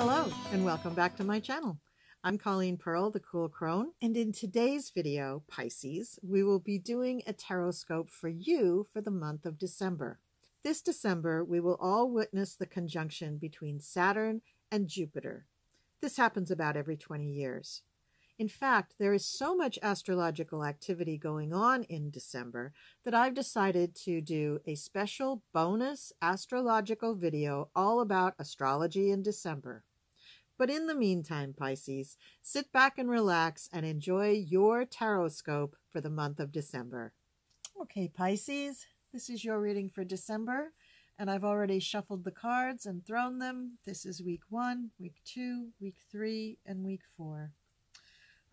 Hello and welcome back to my channel. I'm Colleen Pearl, the Cool Crone, and in today's video, Pisces, we will be doing a tarot scope for you for the month of December. This December, we will all witness the conjunction between Saturn and Jupiter. This happens about every 20 years. In fact, there is so much astrological activity going on in December that I've decided to do a special bonus astrological video all about astrology in December. But in the meantime, Pisces, sit back and relax and enjoy your tarot scope for the month of December. Okay, Pisces, this is your reading for December, and I've already shuffled the cards and thrown them. This is week 1, week 2, week 3, and week 4.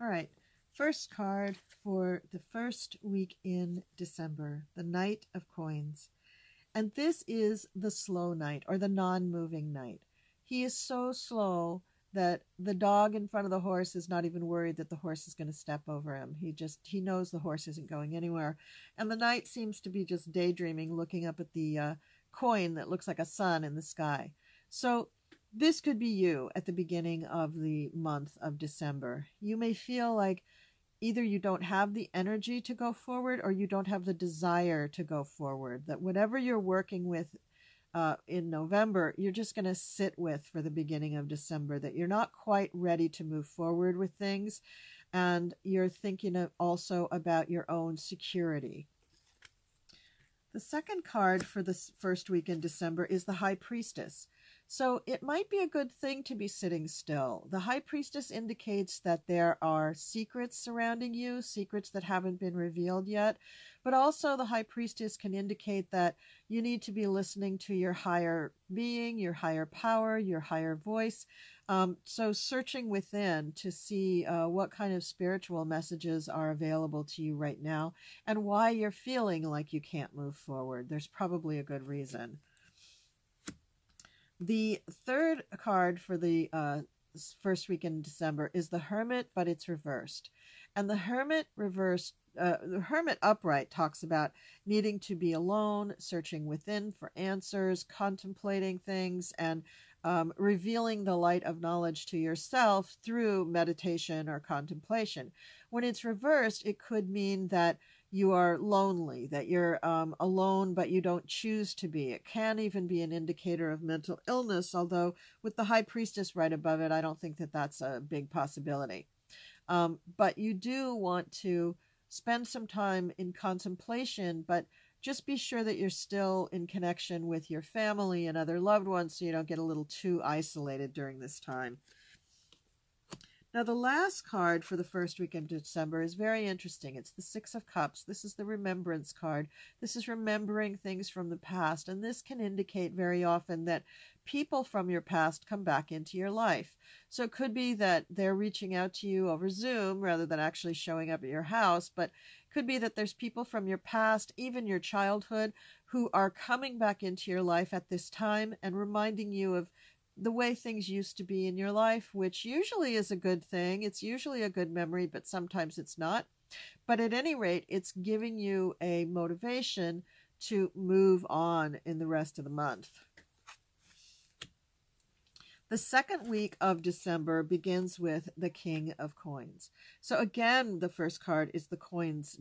All right, first card for the first week in December, the Knight of Coins. And this is the slow knight, or the non-moving knight. He is so slow that the dog in front of the horse is not even worried that the horse is going to step over him. He knows the horse isn't going anywhere. And the knight seems to be just daydreaming, looking up at the coin that looks like a sun in the sky. So this could be you at the beginning of the month of December. You may feel like either you don't have the energy to go forward or you don't have the desire to go forward, that whatever you're working with in November, you're just going to sit with for the beginning of December, that you're not quite ready to move forward with things, and you're thinking also about your own security. The second card for this first week in December is the High Priestess. So it might be a good thing to be sitting still. The High Priestess indicates that there are secrets surrounding you, secrets that haven't been revealed yet. But also the High Priestess can indicate that you need to be listening to your higher being, your higher power, your higher voice. So searching within to see what kind of spiritual messages are available to you right now and why you're feeling like you can't move forward. There's probably a good reason. The third card for the first week in December is the Hermit, but it's reversed. And the Hermit reversed, the Hermit upright talks about needing to be alone, searching within for answers, contemplating things, and revealing the light of knowledge to yourself through meditation or contemplation. When it's reversed, it could mean that you are lonely, that you're alone, but you don't choose to be. It can even be an indicator of mental illness, although with the High Priestess right above it, I don't think that that's a big possibility. But you do want to spend some time in contemplation, but just be sure that you're still in connection with your family and other loved ones so you don't get a little too isolated during this time. Now, the last card for the first week in December is very interesting. It's the Six of Cups. This is the remembrance card. This is remembering things from the past, and this can indicate very often that people from your past come back into your life. So it could be that they're reaching out to you over Zoom rather than actually showing up at your house, but it could be that there's people from your past, even your childhood, who are coming back into your life at this time and reminding you of the way things used to be in your life, which usually is a good thing. It's usually a good memory, but sometimes it's not. But at any rate, it's giving you a motivation to move on in the rest of the month. The second week of December begins with the King of Coins. So again, the first card is the coins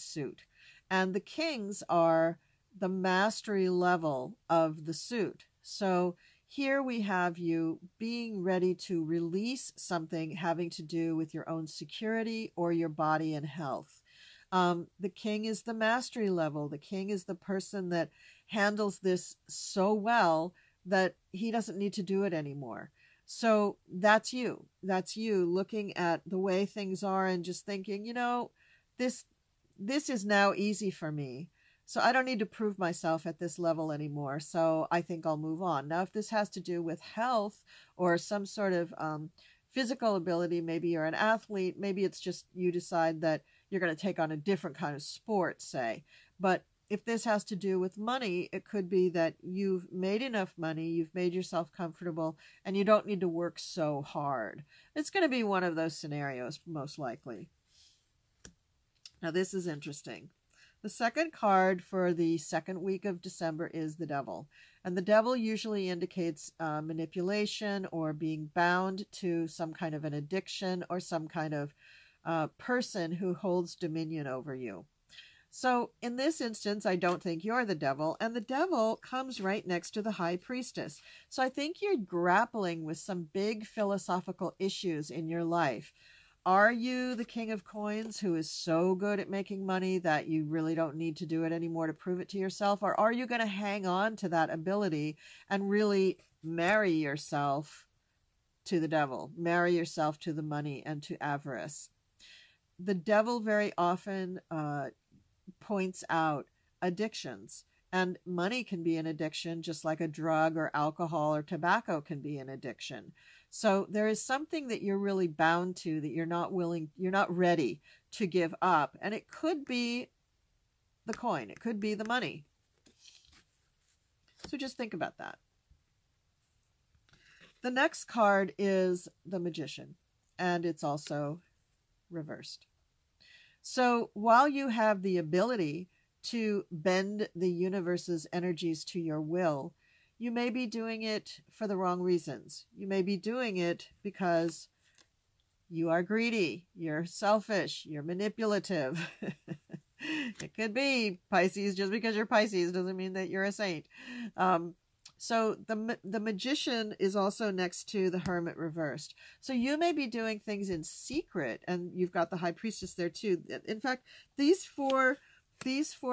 suit. And the kings are the mastery level of the suit. So here we have you being ready to release something having to do with your own security or your body and health. The king is the mastery level. The king is the person that handles this so well that he doesn't need to do it anymore. So that's you. That's you looking at the way things are and just thinking, you know, this is now easy for me. So I don't need to prove myself at this level anymore. So I think I'll move on. Now, if this has to do with health or some sort of physical ability, maybe you're an athlete, maybe it's just you decide that you're going to take on a different kind of sport, say. But if this has to do with money, it could be that you've made enough money, you've made yourself comfortable, and you don't need to work so hard. It's going to be one of those scenarios, most likely. Now, this is interesting. The second card for the second week of December is the Devil. And the Devil usually indicates manipulation or being bound to some kind of an addiction or some kind of person who holds dominion over you. So in this instance, I don't think you're the Devil, and the Devil comes right next to the High Priestess. So I think you're grappling with some big philosophical issues in your life. Are you the King of Coins who is so good at making money that you really don't need to do it anymore to prove it to yourself? Or are you going to hang on to that ability and really marry yourself to the Devil, marry yourself to the money and to avarice? The Devil very often points out addictions, and money can be an addiction just like a drug or alcohol or tobacco can be an addiction. So there is something that you're really bound to that you're not ready to give up, and it could be the coin, it could be the money. So just think about that. The next card is the Magician, and it's also reversed. So while you have the ability to bend the universe's energies to your will, you may be doing it for the wrong reasons. You may be doing it because you are greedy, you're selfish, you're manipulative. It could be Pisces. Just because you're Pisces doesn't mean that you're a saint. So the Magician is also next to the Hermit reversed. So you may be doing things in secret, and you've got the High Priestess there too. In fact, these four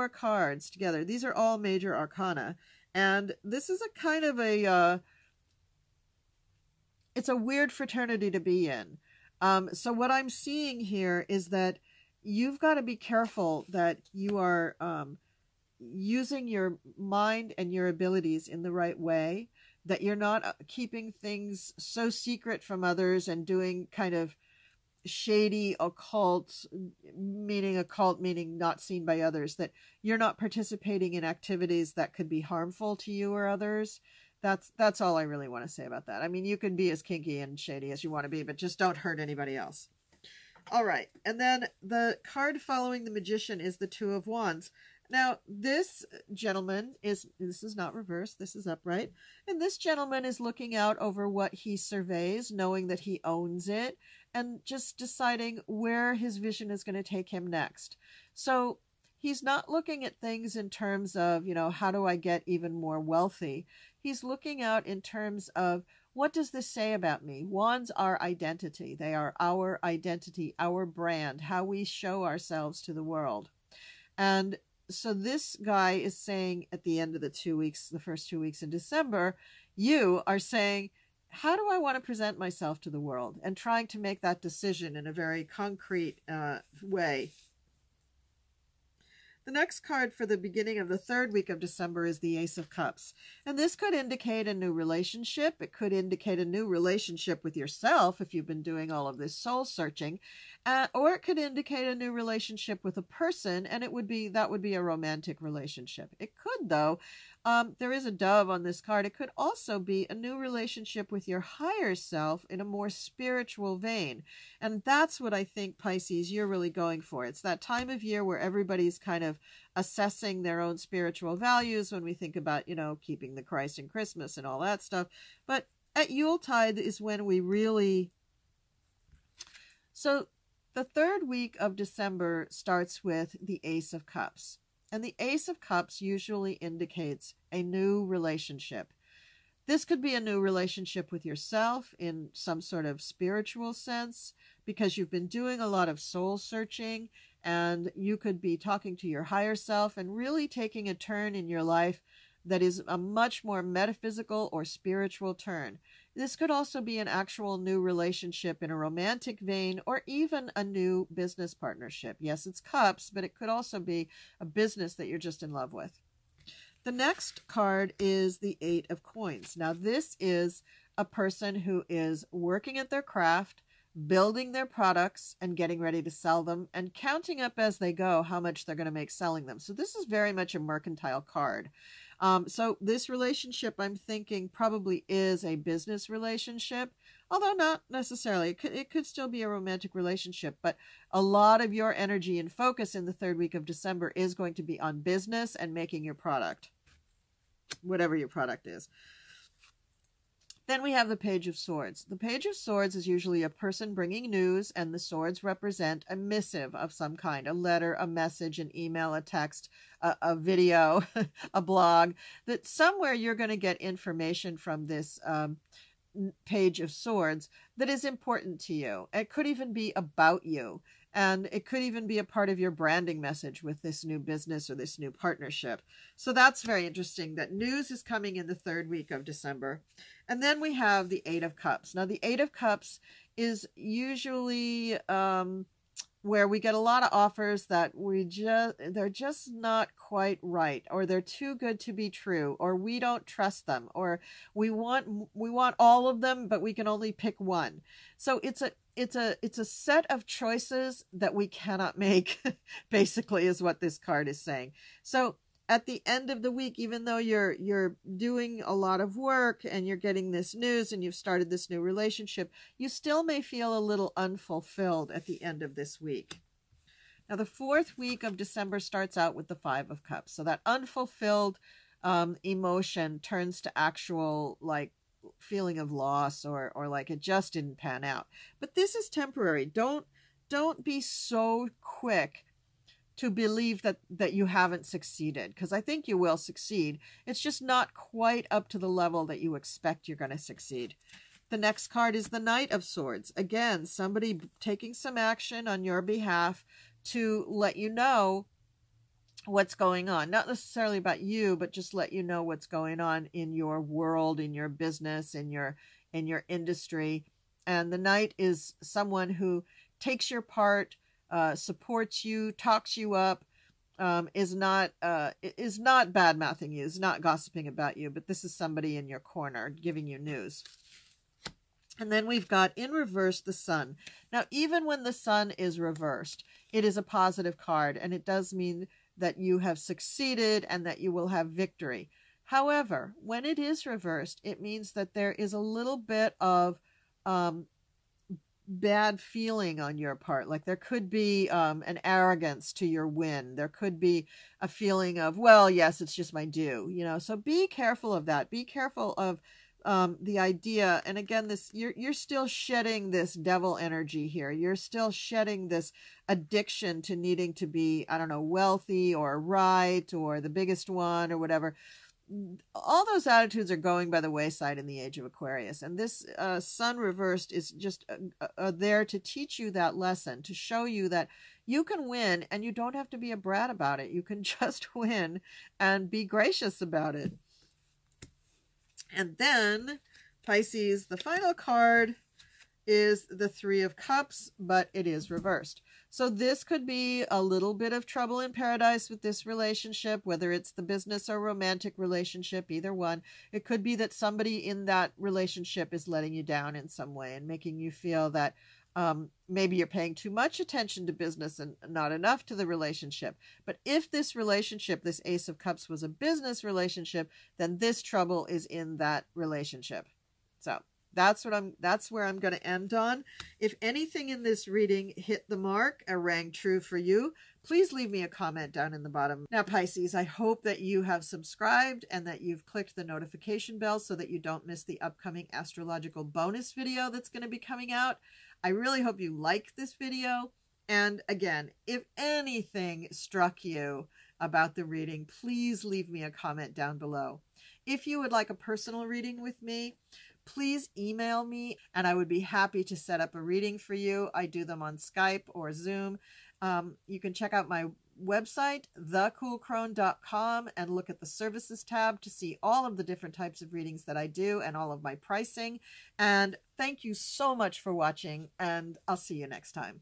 cards together, these are all major arcana. And this is a kind of it's a weird fraternity to be in. So what I'm seeing here is that you've got to be careful that you are using your mind and your abilities in the right way, that you're not keeping things so secret from others and doing kind of shady occult meaning not seen by others, that you're not participating in activities that could be harmful to you or others. That's all I really want to say about that. I mean, you can be as kinky and shady as you want to be, but just don't hurt anybody else. All right. And then the card following the Magician is the Two of Wands. Now, this gentleman this is not reversed, this is upright. And this gentleman is looking out over what he surveys, knowing that he owns it, and just deciding where his vision is going to take him next. So he's not looking at things in terms of, how do I get even more wealthy? He's looking out in terms of, what does this say about me? Wands are identity. They are our identity, our brand, how we show ourselves to the world. And so this guy is saying at the end of the first 2 weeks in December, you are saying, how do I want to present myself to the world? And trying to make that decision in a very concrete way. The next card for the beginning of the third week of December is the Ace of Cups. And this could indicate a new relationship. It could indicate a new relationship with yourself if you've been doing all of this soul searching. Or it could indicate a new relationship with a person, and that would be a romantic relationship. It could, though. There is a dove on this card. It could also be a new relationship with your higher self in a more spiritual vein. And that's what I think, Pisces, you're really going for. It's that time of year where everybody's kind of assessing their own spiritual values when we think about, keeping the Christ in Christmas and all that stuff. But at Yuletide is when we really... So the third week of December starts with the Ace of Cups. And the Ace of Cups usually indicates a new relationship. This could be a new relationship with yourself in some sort of spiritual sense, because you've been doing a lot of soul searching, and you could be talking to your higher self and really taking a turn in your life that is a much more metaphysical or spiritual turn. This could also be an actual new relationship in a romantic vein, or even a new business partnership. Yes, it's cups, but it could also be a business that you're just in love with. The next card is the Eight of Coins. Now, this is a person who is working at their craft, building their products and getting ready to sell them, and counting up as they go how much they're going to make selling them. So this is very much a mercantile card. So this relationship, I'm thinking, probably is a business relationship. Although not necessarily. It could still be a romantic relationship, but a lot of your energy and focus in the third week of December is going to be on business and making your product, whatever your product is. Then we have the Page of Swords. The Page of Swords is usually a person bringing news, and the swords represent a missive of some kind, a letter, a message, an email, a text, a video, a blog, that somewhere you're going to get information from this Page of Swords that is important to you. It could even be about you, and it could even be a part of your branding message with this new business or this new partnership. So that's very interesting that news is coming in the third week of December. And then we have the Eight of Cups. Now, the Eight of Cups is usually where we get a lot of offers that they're just not quite right, or they're too good to be true, or we don't trust them, or we want all of them, but we can only pick one. So it's a set of choices that we cannot make, basically, is what this card is saying. So at the end of the week, even though you're doing a lot of work and you're getting this news and you've started this new relationship, you still may feel a little unfulfilled at the end of this week. Now, the fourth week of December starts out with the Five of Cups. So that unfulfilled emotion turns to actual, like, feeling of loss, or like it just didn't pan out. But this is temporary. Don't be so quick to believe that you haven't succeeded, because I think you will succeed. It's just not quite up to the level that you expect you're going to succeed. The next card is the Knight of Swords. Again, somebody taking some action on your behalf to let you know what's going on. Not necessarily about you, but just let you know what's going on in your world, in your business, in your industry. And the Knight is someone who takes your part, supports you, talks you up, is not bad-mouthing you, is not gossiping about you, but this is somebody in your corner giving you news. And then we've got in reverse the Sun. Now, even when the Sun is reversed, it is a positive card, and it does mean that you have succeeded and that you will have victory. However, when it is reversed, it means that there is a little bit of bad feeling on your part. Like there could be an arrogance to your win. There could be a feeling of, well, yes, it's just my due, you know. So be careful of that. Be careful of the idea. And again, this you're still shedding this devil energy here. You're still shedding this addiction to needing to be, I don't know, wealthy or right or the biggest one or whatever. All those attitudes are going by the wayside in the age of Aquarius. And this Sun reversed is just there to teach you that lesson, to show you that you can win and you don't have to be a brat about it. You can just win and be gracious about it. And then Pisces, the final card is the Three of Cups, but it is reversed. So this could be a little bit of trouble in paradise with this relationship, whether it's the business or romantic relationship, either one. It could be that somebody in that relationship is letting you down in some way and making you feel that maybe you're paying too much attention to business and not enough to the relationship. But if this relationship, this Ace of Cups, was a business relationship, then this trouble is in that relationship. So that's where I'm going to end on. If anything in this reading hit the mark or rang true for you, please leave me a comment down in the bottom. Now, Pisces, I hope that you have subscribed and that you've clicked the notification bell so that you don't miss the upcoming astrological bonus video that's going to be coming out. I really hope you like this video. And again, if anything struck you about the reading, please leave me a comment down below. If you would like a personal reading with me, please email me and I would be happy to set up a reading for you. I do them on Skype or Zoom. You can check out my website, thecoolcrone.com, and look at the services tab to see all of the different types of readings that I do and all of my pricing. And thank you so much for watching, and I'll see you next time.